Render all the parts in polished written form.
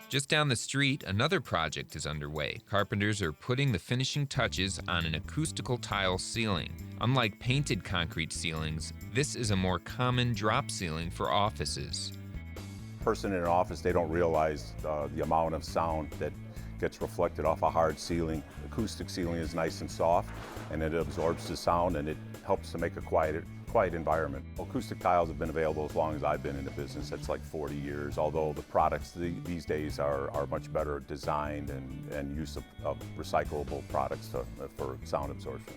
Just down the street, another project is underway. Carpenters are putting the finishing touches on an acoustical tile ceiling. Unlike painted concrete ceilings, this is a more common drop ceiling for offices. Person in an office, they don't realize the amount of sound that gets reflected off a hard ceiling. Acoustic ceiling is nice and soft, and it absorbs the sound, and it helps to make a quiet environment. Acoustic tiles have been available as long as I've been in the business. That's like 40 years, although the products these days are much better designed and use of recyclable products for sound absorption.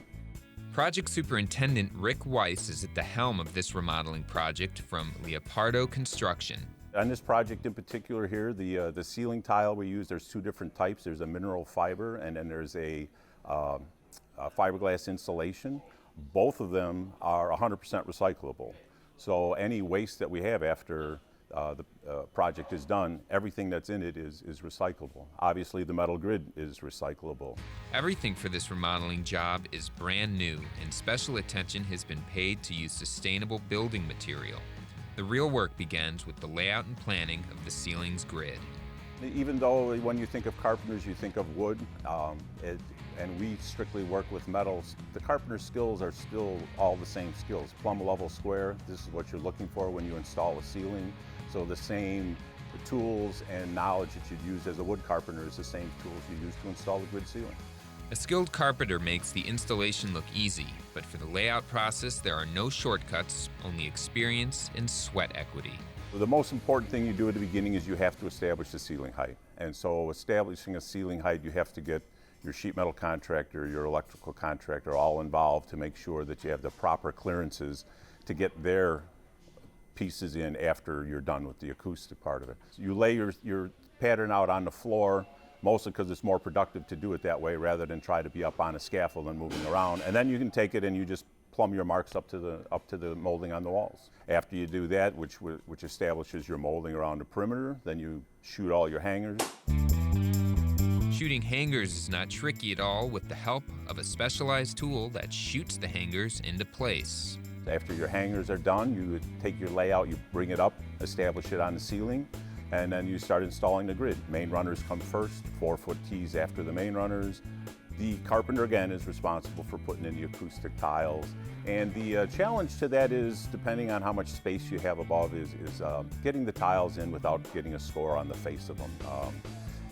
Project Superintendent Rick Weiss is at the helm of this remodeling project from Leopardo Construction. On this project in particular here, the ceiling tile we use, there's two different types. There's a mineral fiber, and then there's a fiberglass insulation. Both of them are 100% recyclable. So any waste that we have after the project is done, everything that's in it is recyclable. Obviously, the metal grid is recyclable. Everything for this remodeling job is brand new, and special attention has been paid to use sustainable building material. The real work begins with the layout and planning of the ceiling's grid. Even though when you think of carpenters, you think of wood, and we strictly work with metals, the carpenter's skills are still all the same skills. Plumb, level, square, this is what you're looking for when you install a ceiling. So the same tools and knowledge that you'd use as a wood carpenter is the same tools you use to install a grid ceiling. A skilled carpenter makes the installation look easy, but for the layout process, there are no shortcuts, only experience and sweat equity. The most important thing you do at the beginning is you have to establish the ceiling height. And so establishing a ceiling height, you have to get your sheet metal contractor, your electrical contractor all involved to make sure that you have the proper clearances to get their pieces in after you're done with the acoustic part of it. So you lay your pattern out on the floor, mostly because it's more productive to do it that way rather than try to be up on a scaffold and moving around. And then you can take it and you just plumb your marks up to the molding on the walls. After you do that, which establishes your molding around the perimeter, then you shoot all your hangers. Shooting hangers is not tricky at all with the help of a specialized tool that shoots the hangers into place. After your hangers are done, you take your layout, you bring it up, establish it on the ceiling, and then you start installing the grid. Main runners come first, 4-foot tees after the main runners. The carpenter, again, is responsible for putting in the acoustic tiles. And the challenge to that is, depending on how much space you have above, is getting the tiles in without getting a score on the face of them.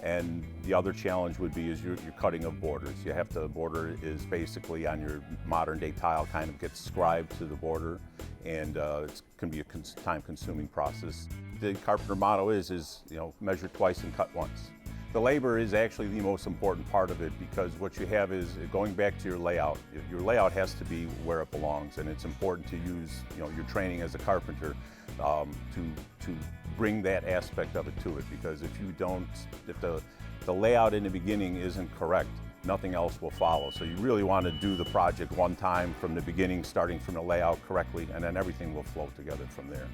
And the other challenge would be your cutting of borders. The border is basically on your modern day tile kind of gets scribed to the border, and it can be a time-consuming process. The carpenter motto is measure twice and cut once. The labor is actually the most important part of it, because what you have is, going back to your layout. Your layout has to be where it belongs, and it's important to use your training as a carpenter to bring that aspect of it to it, because if the layout in the beginning isn't correct, nothing else will follow. So you really want to do the project one time from the beginning, starting from the layout correctly, and then everything will flow together from there.